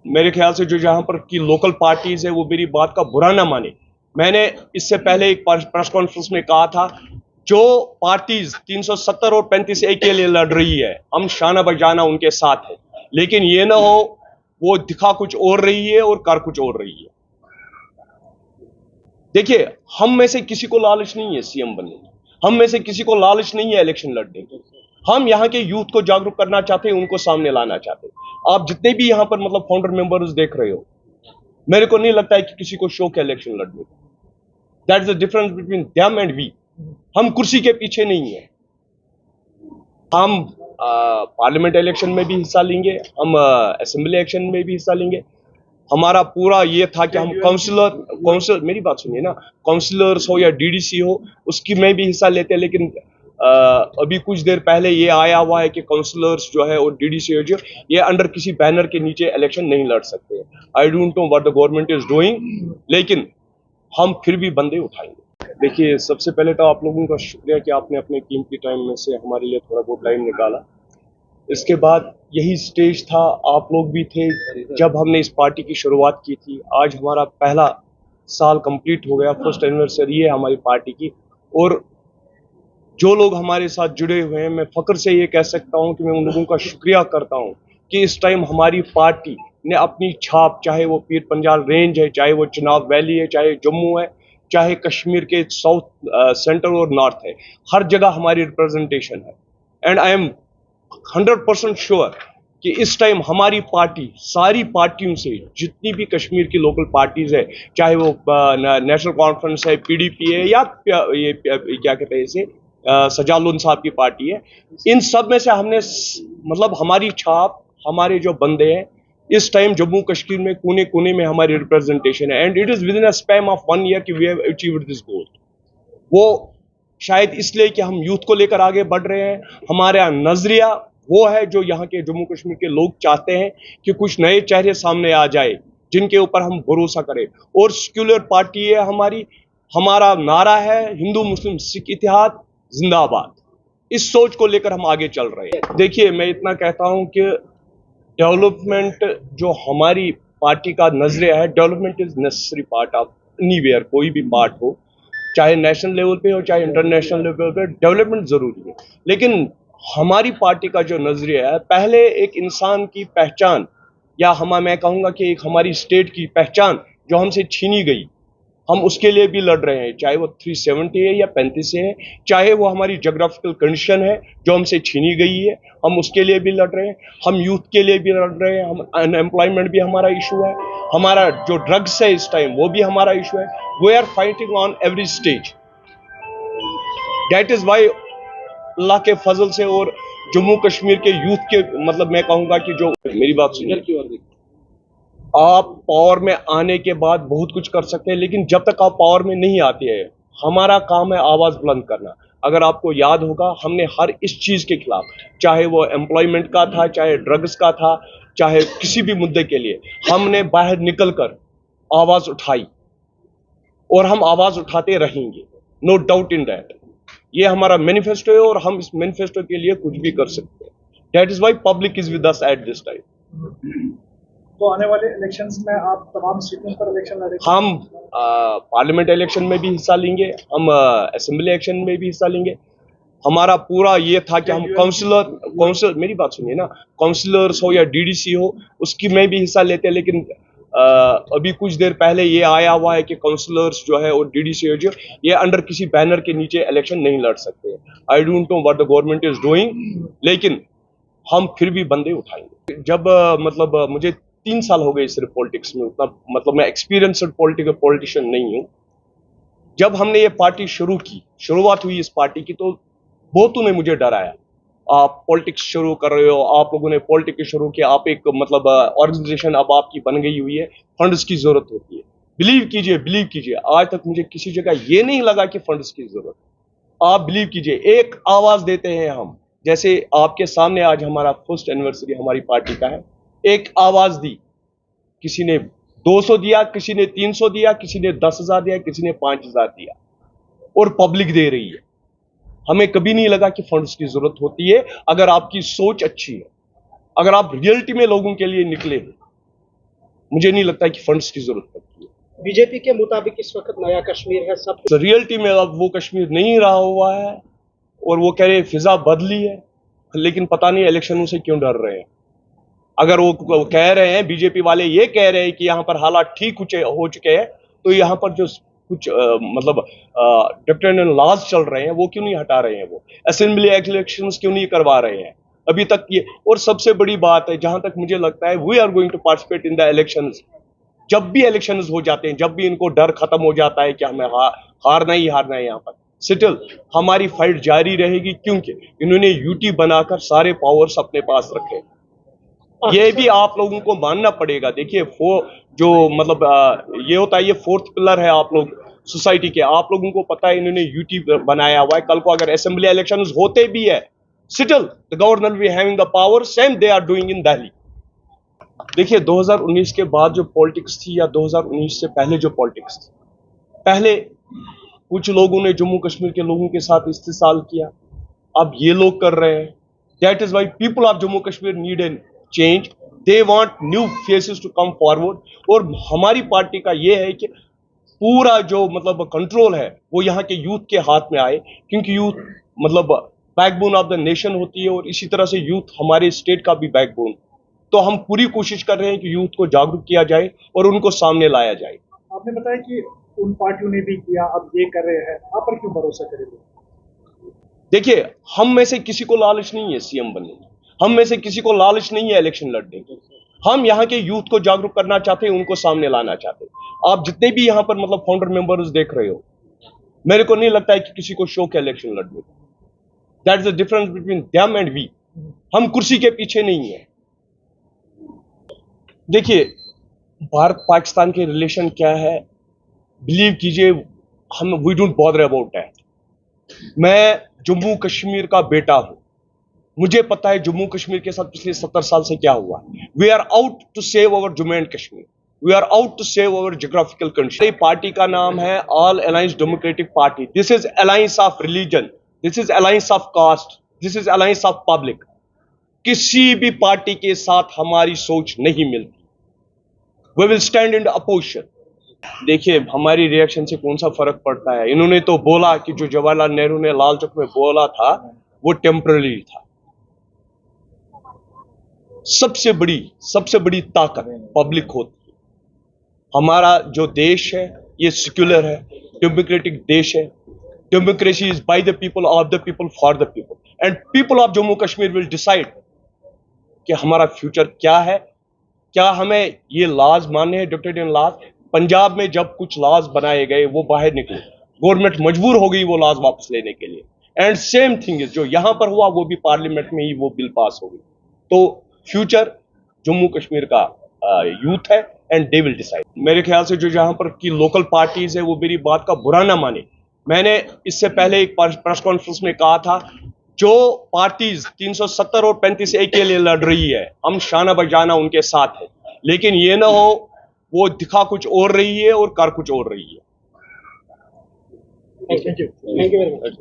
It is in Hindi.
मेरे ख्याल से जो जहां पर की लोकल पार्टीज है वो मेरी बात का बुरा ना माने। मैंने इससे पहले एक प्रेस कॉन्फ्रेंस में कहा था, जो पार्टीज 370 और 35A के लिए लड़ रही है, हम शाना बजाना उनके साथ है, लेकिन ये ना हो वो दिखा कुछ और रही है और कर कुछ और रही है। देखिए, हम में से किसी को लालच नहीं है सीएम बनने की, हम में से किसी को लालच नहीं है इलेक्शन लड़ने की। हम यहाँ के यूथ को जागरूक करना चाहते हैं, उनको सामने लाना चाहते हैं। आप जितने भी यहाँ पर मतलब फाउंडर मेंबर्स देख रहे हो, मेरे को नहीं लगता है कि किसी को शौक है इलेक्शन लड़ने का। That is the difference between them and we. हम कुर्सी के पीछे नहीं है। हम पार्लियामेंट इलेक्शन में भी हिस्सा लेंगे, हम असेंबली इलेक्शन में भी हिस्सा लेंगे। हमारा पूरा ये था कि हम काउंसिलर मेरी बात सुनिए ना, काउंसिलर्स हो या डीडीसी हो, उसकी में भी हिस्सा लेते हैं। लेकिन अभी कुछ देर पहले ये आया हुआ है कि काउंसिलर्स जो है और डीडीसी जो ये अंडर किसी बैनर के नीचे इलेक्शन नहीं लड़ सकते। I don't know what the government is doing, लेकिन हम फिर भी बंदे उठाएंगे। देखिए, सबसे पहले तो आप लोगों का शुक्रिया कि आपने अपने कीमती टाइम में से हमारे लिए थोड़ा बहुत टाइम निकाला। इसके बाद यही स्टेज था, आप लोग भी थे जब हमने इस पार्टी की शुरुआत की थी। आज हमारा पहला साल कंप्लीट हो गया, फर्स्ट एनिवर्सरी है हमारी पार्टी की। और जो लोग हमारे साथ जुड़े हुए हैं, मैं फख्र से ये कह सकता हूं कि मैं उन लोगों का शुक्रिया करता हूं कि इस टाइम हमारी पार्टी ने अपनी छाप, चाहे वो पीर पंजाल रेंज है, चाहे वो चिनाब वैली है, चाहे जम्मू है, चाहे कश्मीर के साउथ सेंटर और नॉर्थ है, हर जगह हमारी रिप्रेजेंटेशन है। एंड आई एम 100% श्योर कि इस टाइम हमारी पार्टी सारी पार्टियों से, जितनी भी कश्मीर की लोकल पार्टीज है, चाहे वो नेशनल कॉन्फ्रेंस है, पीडीपी है, या ये क्या कहते हैं इसे, सजालुन साहब की पार्टी है, इन सब में से हमने मतलब हमारी छाप, हमारे जो बंदे हैं, इस टाइम जम्मू कश्मीर में कोने कोने में हमारी रिप्रेजेंटेशन है। And it is within a span of 1 year that we have achieved this goal. वो शायद इसलिए कि हम यूथ को लेकर आगे बढ़ रहे हैं। हमारा नजरिया वो है जो यहाँ के जम्मू कश्मीर के लोग चाहते हैं कि कुछ नए चेहरे सामने आ जाए जिनके ऊपर हम भरोसा करें। और सेक्युलर पार्टी है हमारी, हमारा नारा है हिंदू मुस्लिम सिख इतिहाद जिंदाबाद। इस सोच को लेकर हम आगे चल रहे हैं। देखिए, मैं इतना कहता हूं कि डेवलपमेंट जो हमारी पार्टी का नजरिया है, development is necessary part of anywhere, कोई भी पार्ट हो, चाहे नेशनल लेवल पे हो चाहे इंटरनेशनल लेवल पे, डेवलपमेंट जरूरी है। लेकिन हमारी पार्टी का जो नजरिया है, पहले एक इंसान की पहचान, या मैं कहूंगा कि एक हमारी स्टेट की पहचान जो हमसे छीनी गई, हम उसके लिए भी लड़ रहे हैं। चाहे वो 370 है या 35 है, चाहे वो हमारी जोग्राफिकल कंडीशन है जो हमसे छीनी गई है, हम उसके लिए भी लड़ रहे हैं। हम यूथ के लिए भी लड़ रहे हैं। हम अनएम्प्लॉयमेंट भी हमारा इशू है। हमारा जो ड्रग्स है इस टाइम, वो भी हमारा इशू है। We are fighting on every stage. That is why Allah के फजल से और जम्मू कश्मीर के यूथ के मतलब मैं कहूंगा कि जो मेरी बात सुनिए, आप पावर में आने के बाद बहुत कुछ कर सकते हैं, लेकिन जब तक आप पावर में नहीं आते हैं, हमारा काम है आवाज बुलंद करना। अगर आपको याद होगा, हमने हर इस चीज के खिलाफ, चाहे वो एम्प्लॉयमेंट का था, चाहे ड्रग्स का था, चाहे किसी भी मुद्दे के लिए, हमने बाहर निकलकर आवाज उठाई और हम आवाज उठाते रहेंगे। No doubt in that. ये हमारा मैनिफेस्टो है और हम इस मैनिफेस्टो के लिए कुछ भी कर सकते हैं। That is why public is with us at this time. तो आने वाले इलेक्शंस में आप तमाम सीटों पर इलेक्शन लड़ेंगे? हम पार्लियामेंट इलेक्शन में भी हिस्सा लेंगे, हम असेंबली इलेक्शन में भी हिस्सा लेंगे। हमारा पूरा ये था कि हम काउंसिलर मेरी बात सुनिए ना, काउंसिलर्स हो या डीडीसी हो, उसकी में भी हिस्सा लेते हैं। लेकिन अभी कुछ देर पहले ये आया हुआ है कि काउंसिलर्स जो है और डीडीसी जो ये अंडर किसी बैनर के नीचे इलेक्शन नहीं लड़ सकते। I don't know what the government is doing, लेकिन हम फिर भी बंदे उठाएंगे। जब मुझे 3 साल हो गए सिर्फ पॉलिटिक्स में, उतना मतलब मैं एक्सपीरियंस्ड पॉलिटिशियन नहीं हूं। जब हमने ये पार्टी शुरुआत हुई इस पार्टी की, तो बहुतों ने मुझे डराया। आप पॉलिटिक्स शुरू कर रहे हो, आप लोगों ने पॉलिटिक्स शुरू किया, आप एक ऑर्गेनाइजेशन अब आपकी बन गई हुई है, फंड्स की जरूरत होती है। बिलीव कीजिए, आज तक मुझे किसी जगह ये नहीं लगा कि फंड्स की जरूरत। आप बिलीव कीजिए, एक आवाज देते हैं हम, जैसे आपके सामने आज हमारा फर्स्ट एनिवर्सरी हमारी पार्टी का है। एक आवाज दी, किसी ने 200 दिया, किसी ने 300 दिया, किसी ने 10,000 दिया, किसी ने 5,000 दिया, और पब्लिक दे रही है। हमें कभी नहीं लगा कि फंड्स की जरूरत होती है, अगर आपकी सोच अच्छी है, अगर आप रियलिटी में लोगों के लिए निकले हैं। मुझे नहीं लगता है कि फंड्स की जरूरत पड़ती है। बीजेपी के मुताबिक इस वक्त नया कश्मीर है, सब तो रियलिटी में अब वो कश्मीर नहीं रहा हुआ है और वो कह रहे हैं फिजा बदली है, लेकिन पता नहीं इलेक्शनों से क्यों डर रहे हैं। अगर वो कह रहे हैं, बीजेपी वाले ये कह रहे हैं कि यहाँ पर हालात ठीक हो चुके हैं, तो यहाँ पर जो कुछ मतलब डिफरेंट लॉज चल रहे हैं वो क्यों नहीं हटा रहे हैं, वो असेंबली इलेक्शंस क्यों नहीं करवा रहे हैं अभी तक ये। और सबसे बड़ी बात है, जहां तक मुझे लगता है, we are going to participate in the elections. जब भी इलेक्शंस हो जाते हैं, जब भी इनको डर खत्म हो जाता है कि हमें हारना ही हारना है यहाँ पर, स्टिल हमारी फाइट जारी रहेगी, क्योंकि इन्होंने यूटी बनाकर सारे पावर्स अपने पास रखे। ये भी आप लोगों को मानना पड़ेगा। देखिए जो मतलब ये होता है, ये फोर्थ पिलर है आप लोग सोसाइटी के। आप लोगों को पता है इन्होंने यूटी बनाया हुआ है। कल को अगर असेंबली इलेक्शंस होते भी है, still the governor will having the power, same they are doing in Delhi. देखिए 2019 के बाद जो पॉलिटिक्स थी या 2019 से पहले जो पॉलिटिक्स थी, पहले कुछ लोगों ने जम्मू कश्मीर के लोगों के साथ इस्तेसाल किया, अब ये लोग कर रहे हैं। That is why people of Jammu Kashmir need an change, they want new faces to come forward. और हमारी पार्टी का ये है कि पूरा जो मतलब कंट्रोल है वो यहाँ के यूथ के हाथ में आए, क्योंकि यूथ मतलब बैकबोन ऑफ द नेशन होती है, और इसी तरह से यूथ हमारे स्टेट का भी बैकबोन। तो हम पूरी कोशिश कर रहे हैं कि यूथ को जागरूक किया जाए और उनको सामने लाया जाए। आपने बताया कि उन पार्टियों ने भी किया, अब ये कर रहे हैं, आप पर क्यों भरोसा करेंगे? देखिए हम में से किसी को लालच नहीं है सीएम बनने की, हम में से किसी को लालच नहीं है इलेक्शन लड़ने की। हम यहाँ के यूथ को जागरूक करना चाहते हैं, उनको सामने लाना चाहते हैं। आप जितने भी यहाँ पर मतलब फाउंडर मेंबर्स देख रहे हो, मेरे को नहीं लगता है कि किसी को शौक है इलेक्शन लड़ने का। That is the difference between them and we. हम कुर्सी के पीछे नहीं है। देखिए भारत पाकिस्तान के रिलेशन क्या है, बिलीव कीजिए, हम we don't bother about that. मैं जम्मू कश्मीर का बेटा हूं, मुझे पता है जम्मू कश्मीर के साथ पिछले 70 साल से क्या हुआ। We are out to save our Jammu and Kashmir, we are out to save our geographical country. Party का नाम है all alliance democratic party. This is alliance of religion, this is alliance of caste, this is alliance of public. किसी भी पार्टी के साथ हमारी सोच नहीं मिलती। We will stand in opposition. देखिए हमारी रिएक्शन से कौन सा फर्क पड़ता है। इन्होंने तो बोला कि जो जवाहरलाल नेहरू ने लाल चौक में बोला था वो टेम्पररी था। सबसे बड़ी ताकत पब्लिक होती है। हमारा जो देश है ये सेक्युलर है, डेमोक्रेटिक देश है। Democracy is by the people, of the people, for the people, and people of Jammu Kashmir will decide कि हमारा फ्यूचर क्या है। क्या हमें ये लॉज मानने हैं, डिक्टेटेड लॉज। पंजाब में जब कुछ लॉज बनाए गए वो बाहर निकले, गवर्नमेंट मजबूर हो गई वो लॉज वापस लेने के लिए। एंड सेम थिंग इज जो यहां पर हुआ, वो भी पार्लियामेंट में ही वो बिल पास हो गई। तो फ्यूचर जम्मू कश्मीर का यूथ है एंड दे विल डिसाइड। मेरे ख्याल से जो जहां पर की लोकल पार्टीज है वो मेरी बात का बुरा ना माने। मैंने इससे पहले एक प्रेस कॉन्फ्रेंस में कहा था, जो पार्टीज 370 और 35A के लिए लड़ रही है, हम शाना बजाना उनके साथ है, लेकिन ये ना हो वो दिखा कुछ और रही है और कर कुछ और रही है। Thank you very much.